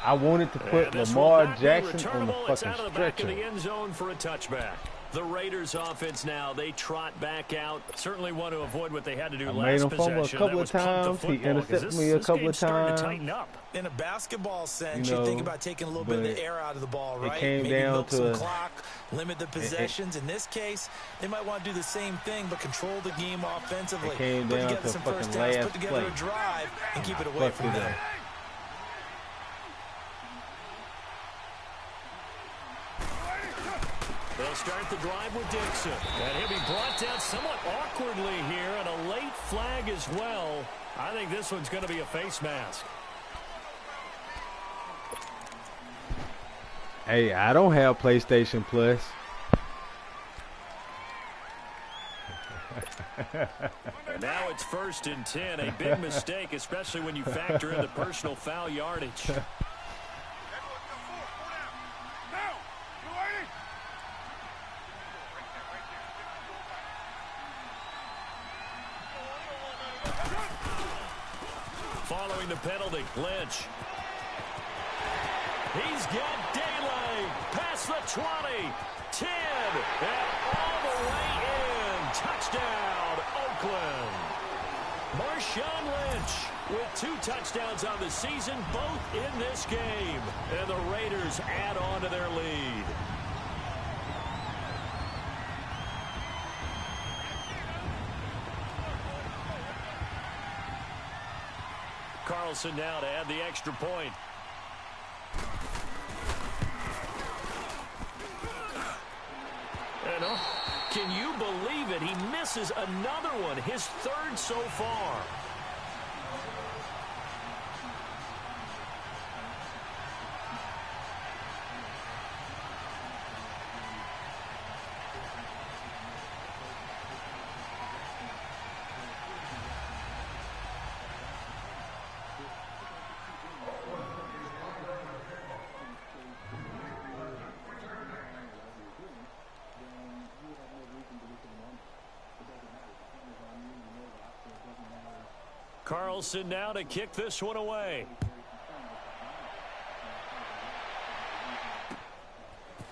I wanted to put Lamar Jackson on the It's out fucking of the back of stretcher. the end zone for a touchback. The Raiders offense now, they trot back out. Certainly want to avoid what they had to do I last made him possession. fumble a couple of times. He intercepted me a couple of times. Tighten up. In a basketball sense, You you think know, about taking a little bit of the air out of the ball, right? came Maybe down milk to some a- clock, limit the possessions. In this case, they might want to do the same thing, but control the game offensively. It came Put down together to some fucking first downs, last put together play. a drive, and keep it away Fuck from it them. up. They'll start the drive with Dixon. And he'll be brought down somewhat awkwardly here, and a late flag as well. I think this one's going to be a face mask. Hey, I don't have PlayStation Plus. And now it's 1st and 10. A big mistake, especially when you factor in the personal foul yardage. Following the penalty, Lynch. He's got daylight. Past the 20, 10, and all the way in. Touchdown, Oakland. Marshawn Lynch with 2 touchdowns on the season, both in this game. And the Raiders add on to their lead. Carlson now to add the extra point. And can you believe it? He misses another one, his 3rd so far. Carlson now to kick this one away.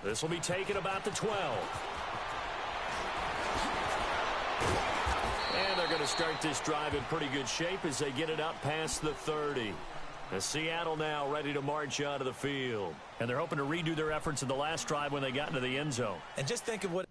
This will be taken about the 12. And they're going to start this drive in pretty good shape as they get it up past the 30. Seattle now ready to march out of the field. And they're hoping to redo their efforts in the last drive when they got into the end zone. And just think of what...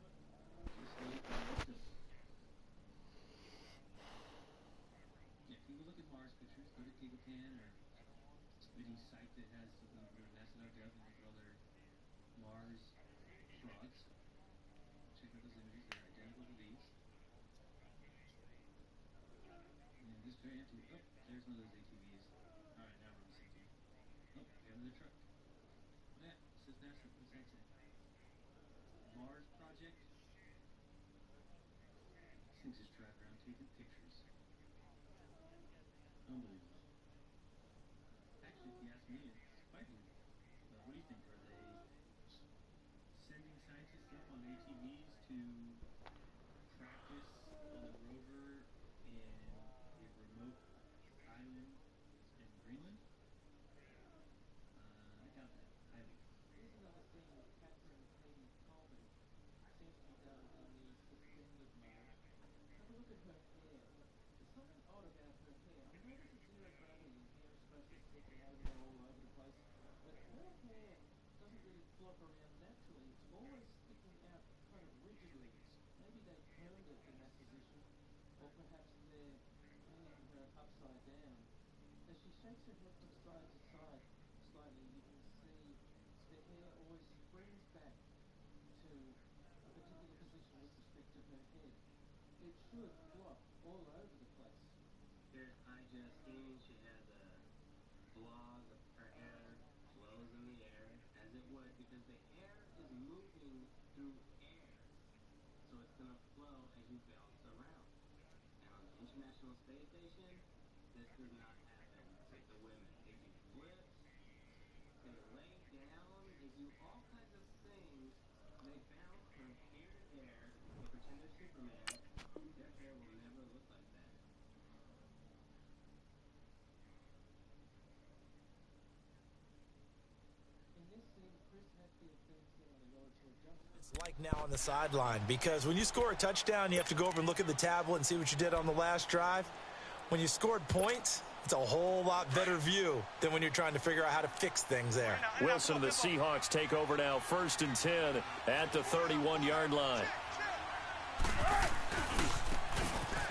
Like now on the sideline, because when you score a touchdown, you have to go over and look at the tablet and see what you did on the last drive. When you scored points, it's a whole lot better view than when you're trying to figure out how to fix things there. Wilson and the Seahawks take over now, 1st and 10 at the 31-yard line.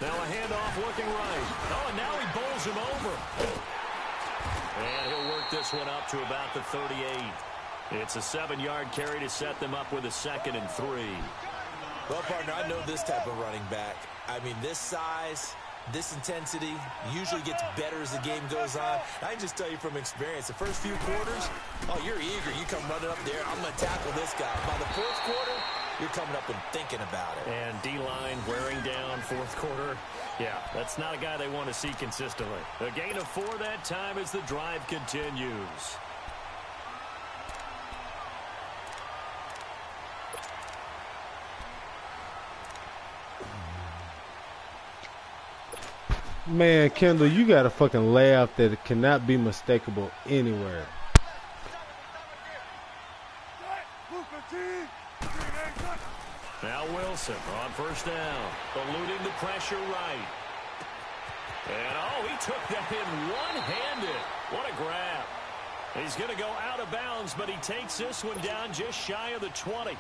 Now a handoff looking right. Oh, and now he bowls him over. And he'll work this one up to about the 38. It's a 7-yard carry to set them up with a 2nd and 3. Well, partner, I know this type of running back. I mean, this size, this intensity usually gets better as the game goes on. I can just tell you from experience, the first few quarters, oh, you're eager. You come running up there, I'm going to tackle this guy. By the fourth quarter, you're coming up and thinking about it. And D-line wearing down fourth quarter. Yeah, that's not a guy they want to see consistently. A gain of 4 that time as the drive continues. Man, Kendall, you got a fucking layout that cannot be mistakable anywhere. Now Wilson on first down, eluding the pressure right. And, oh, he took that in one-handed. What a grab. He's going to go out of bounds, but he takes this one down just shy of the 20.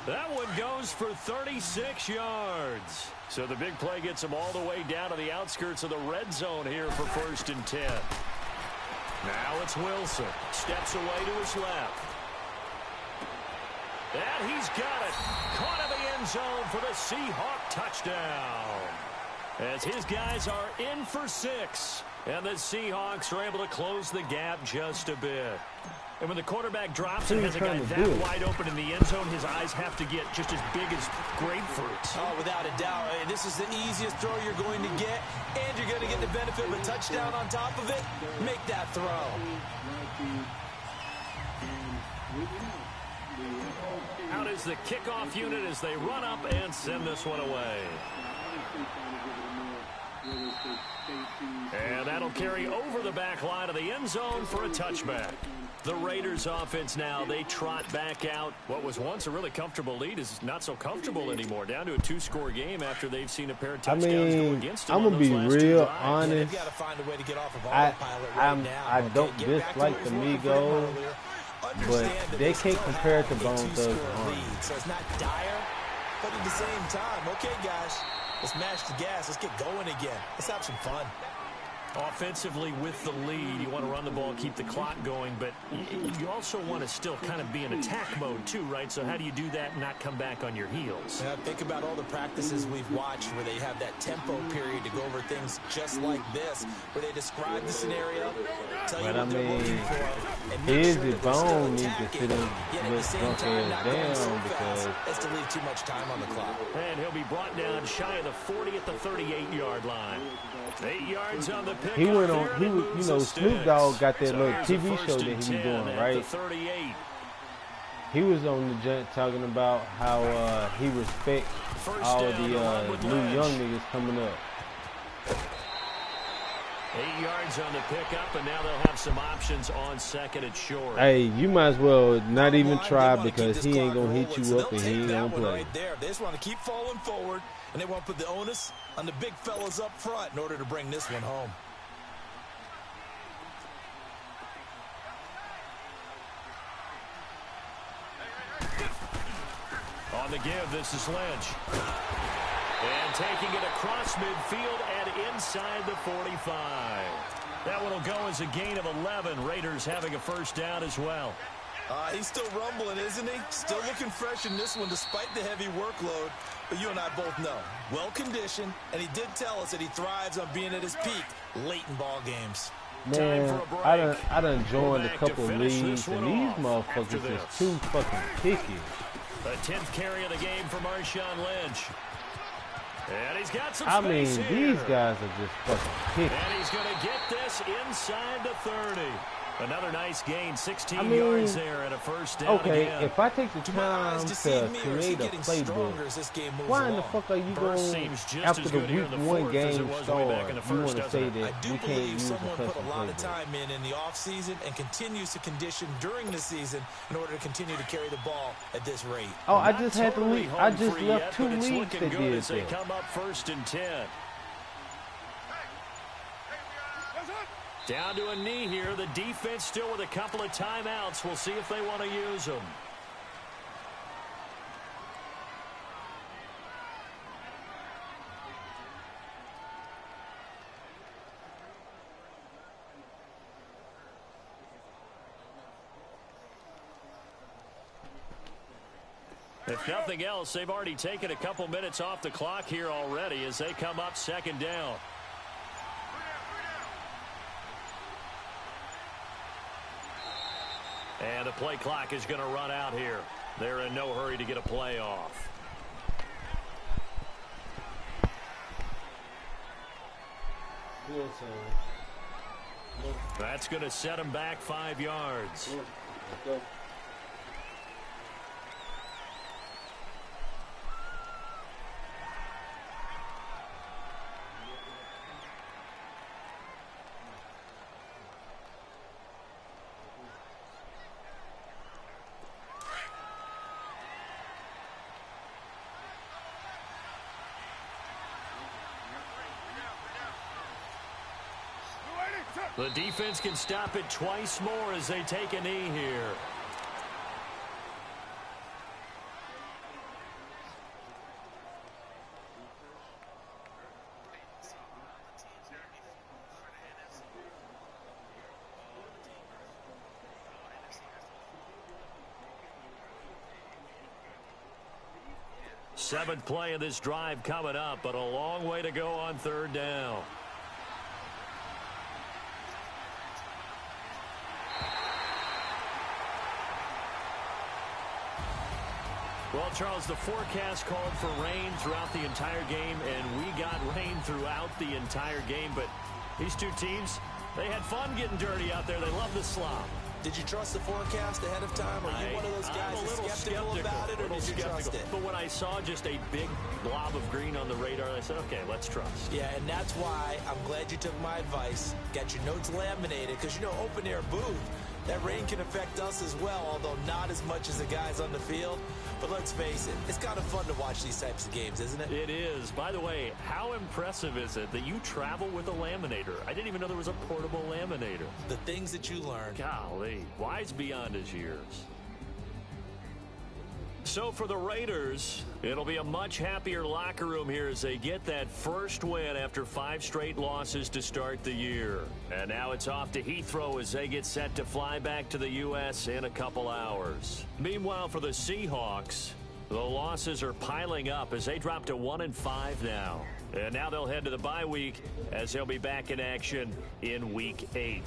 That one goes for 36 yards. So the big play gets him all the way down to the outskirts of the red zone here for 1st and 10. Now it's Wilson. Steps away to his left. And he's got it. Caught in the end zone for the Seahawk touchdown. As his guys are in for 6. And the Seahawks are able to close the gap just a bit. And when the quarterback drops and has a guy that wide open in the end zone, his eyes have to get just as big as grapefruits. Oh, without a doubt. This is the easiest throw you're going to get, and you're going to get the benefit of a touchdown on top of it. Make that throw. Out is the kickoff unit as they run up and send this one away. And that'll carry over the back line of the end zone for a touchback. The Raiders offense now, they trot back out. What was once a really comfortable lead is not so comfortable anymore. Down to a 2-score game after they've seen a pair of touchdowns go against them. I'm going to be real honest. I don't dislike the Migos, but they can't compare it to Bone Thugs. So it's not dire, but at the same time, okay, guys, let's mash the gas. Let's get going again. Let's have some fun. Offensively with the lead, you want to run the ball, keep the clock going, but you also want to still kind of be in attack mode too, right? So how do you do that and not come back on your heels? Yeah, think about all the practices we've watched where they have that tempo period to go over things just like this, where they describe the scenario, tell you what they're looking for, and make sure that Bone needs to sit in with drunk ass down because that's to leave too much time on the clock. And he'll be brought down shy of the 40 at the 38-yard line. 8 yards on the pick. He went on, you know, Snoop Dogg got that little TV show that he was doing, right? He was on the joint talking about how he respects all the new young niggas coming up. 8 yards on the pickup, and now they'll have some options on 2nd and short. Hey, you might as well not even try because he ain't going to hit you up and he ain't going to play. Right there. They just want to keep falling forward, and they want to put the onus on the big fellas up front in order to bring this one home. On the give, this is Lynch. And taking it across midfield and inside the 45. That one will go as a gain of 11. Raiders having a first down as well. He's still rumbling, isn't he? Still looking fresh in this one despite the heavy workload. But you and I both know, well-conditioned, and he did tell us that he thrives on being at his peak late in ball games. Man, I done joined a couple of leagues, and these motherfuckers is too fucking picky. The 10th carry of the game for Marshawn Lynch. And he's got some space here. These guys are just fucking picky. And he's going to get this inside the 30. Another nice gain, 16 yards there and a first down again. If I take the time to create a playbook, why in the fuck are you going after the week 1 game start? You want to say that we can't use a custom put a lot of time in the offseason and continues to condition during the season in order to continue to carry the ball at this rate. Oh, I just had to leave. I just left 2 leagues that did they come up 1st and 10. Down to a knee here. The defense still with a couple of timeouts. We'll see if they want to use them. If nothing else, they've already taken a couple minutes off the clock here already as they come up second down. And the play clock is going to run out here. They're in no hurry to get a play off. That's going to set him back 5 yards. Let's go. The defense can stop it twice more as they take a knee here. Seventh play of this drive coming up, but a long way to go on third down. Well, Charles, the forecast called for rain throughout the entire game, and we got rain throughout the entire game. But these two teams, they had fun getting dirty out there. They love the slop. Did you trust the forecast ahead of time? Are you one of those guys that's skeptical about it, or did you trust it? But when I saw just a big blob of green on the radar, I said, okay, let's trust. Yeah, and that's why I'm glad you took my advice. Got your notes laminated, because, you know, open-air booth, that rain can affect us as well, although not as much as the guys on the field. But let's face it, it's kind of fun to watch these types of games, isn't it? It is. By the way, how impressive is it that you travel with a laminator? I didn't even know there was a portable laminator. The things that you learn. Golly, wise beyond his years. So for the Raiders, it'll be a much happier locker room here as they get that first win after 5 straight losses to start the year. And now it's off to Heathrow as they get set to fly back to the U.S. in a couple hours. Meanwhile, for the Seahawks, the losses are piling up as they drop to 1-5 now. And now they'll head to the bye week as they'll be back in action in Week 8.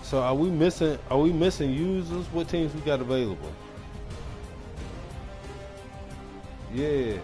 So are we missing users? What teams we got available? Yeah.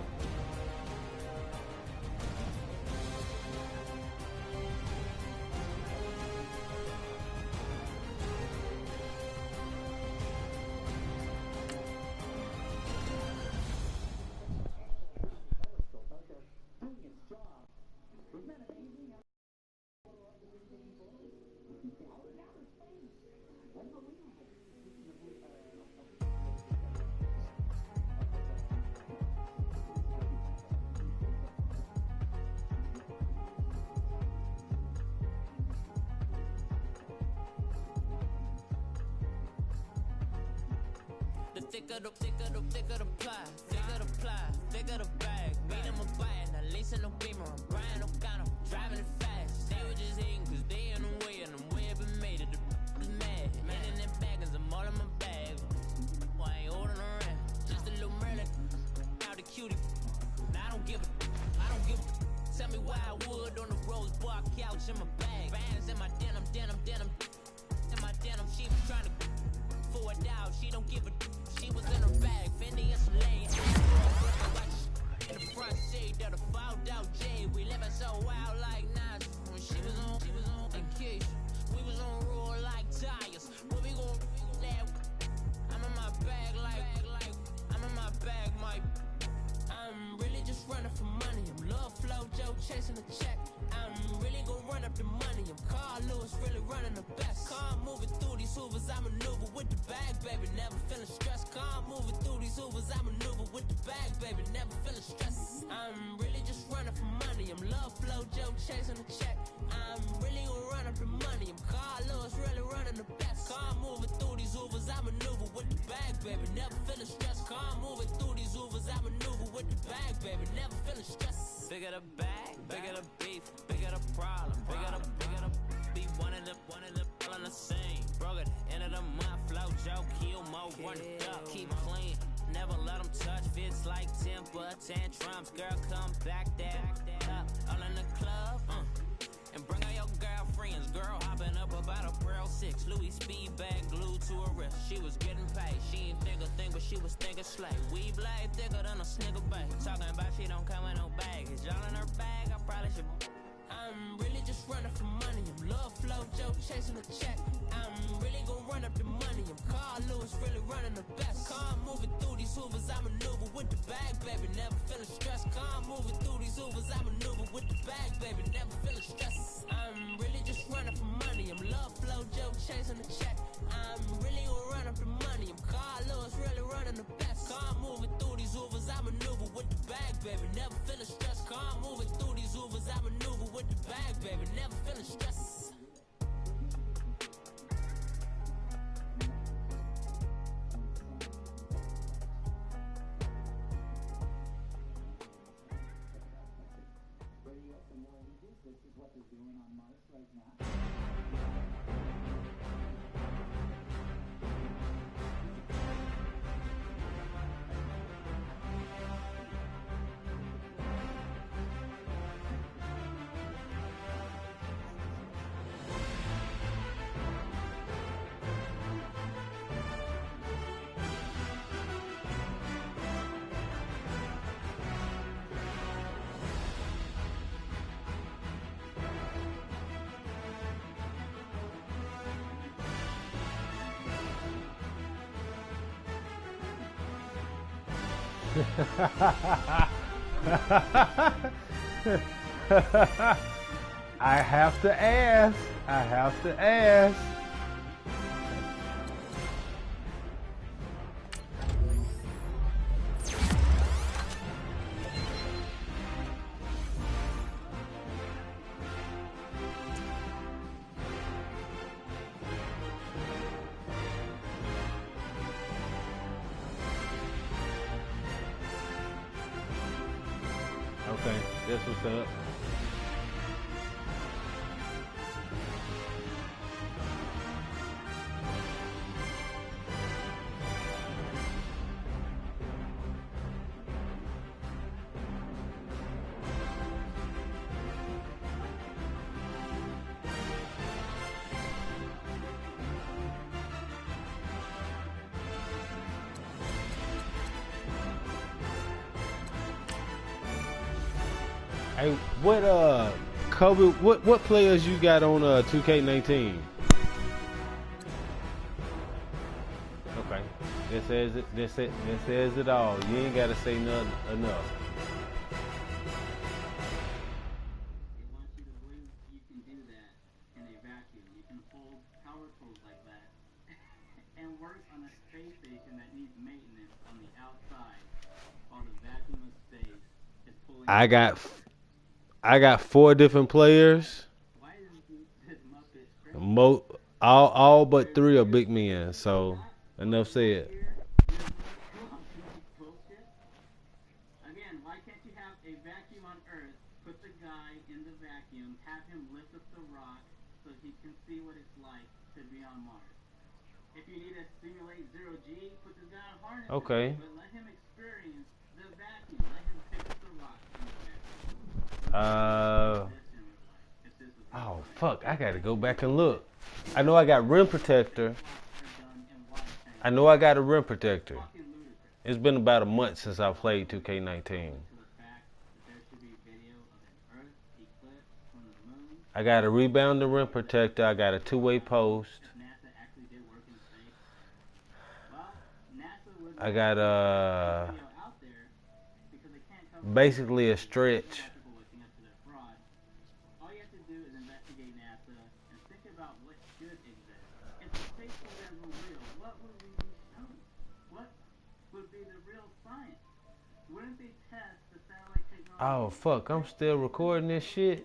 thicker the pie, thicker the bag. Beat them a bite, at least in no beamer. I'm Brian O'Connor, driving it fast. They were just hating cause they in the way, and the way been made it. The was mad. Man in them baggers, I'm all in my bag. Boy, I ain't holding around. Just a little Merlin, out the cutie. Now I don't give a. Tell me why I would on the rose bar couch in my bag. Bands in my denim. In my denim, she was trying to for a doubt. She don't give a. She was in her bag, Fendi and some lane. In the front seat of the fouled out J. We living so wild like Nas. When she was on vacation, we was on roll like tires. What we gon' that? I'm in my bag like I'm in my bag, Mike. I'm really just running for money. I'm love flow, Joe chasing the check. I'm really gonna run up the money. I'm Carl Lewis, really running the best. Car moving through these Hoovers, I maneuver with the bag, baby. Never feeling stressed. Car moving through these Hoovers, I maneuver with the bag, baby. Never feeling stressed. I'm really just running for money. I'm love flow, Joe chasing the check. I'm really gonna run up the money. I'm Carl Lewis, really running the best. Car moving through these Hoovers, I maneuver with the bag, baby. Never feeling stressed. Car moving through these Hoovers, I maneuver with the bag, baby. Never feeling stressed. Bigger the bag, bigger the beef, bigger the problem, bigger the be one of the all in the same. Broke at the end of the month, flow Joe, kill mo, run it up, keep clean. Never let them touch, fits like temper tantrums. Girl, come back there, up, all in the club, and bring all your girlfriends. Girl hopping up about a Pearl 6, Louis speed bag glued to her wrist. She was getting paid, she ain't think a thing, but she was thinking slay. We blade thicker than a snicker bag. Talking about she don't come with no baggage. Y'all in her bag, I probably should. I'm really just running for money. I'm love flow, Joe chasing the check. I'm really gonna run up the money. I'm Carl Lewis, really running the best. Car moving through these Hoovers, I maneuver with the bag, baby. Never feeling stressed. Car moving through these Hoovers, I maneuver with the bag, baby. Never feeling stressed. I'm really just running for money. I'm love flow, Joe chasing the check. I'm really gonna run up the money. I'm Carl Lewis, really running the best. Car moving through these Hoovers, I maneuver with the bag, baby. Never feeling stressed. Car moving through these Hoovers, I maneuver with the bag, baby. Never feeling stressed. This is what they're doing on Mars right now. I have to ask. Okay, that's what's up. Hey, what Kobe? What players you got on 2K19? Okay, that says it. That says it all. You ain't gotta say nothing enough. They want you to believe you can do that in a vacuum. You can hold power tools like that and work on a space station that needs maintenance on the outside while the vacuum of space is pulling. I got 4 different players. Why isn't this Muppet All but 3 are big men. So enough said. he can see what it's like to be on Mars. If you need to simulate zero-G, put this guy on harness. Okay. But let him experience the vacuum. Let him pick up the rock in the vacuum. Oh, fuck. I got to go back and look. I know I got rim protector. I know I got a rim protector. It's been about a month since I played 2K19. I got a rebounding rim protector. I got a two-way post. I got basically a stretch. All you have to do is investigate NASA and think about what should exist. If the space programs were real, what would we be showing? What would be the real science? Wouldn't they test the satellite technology? Oh, fuck. I'm still recording this shit.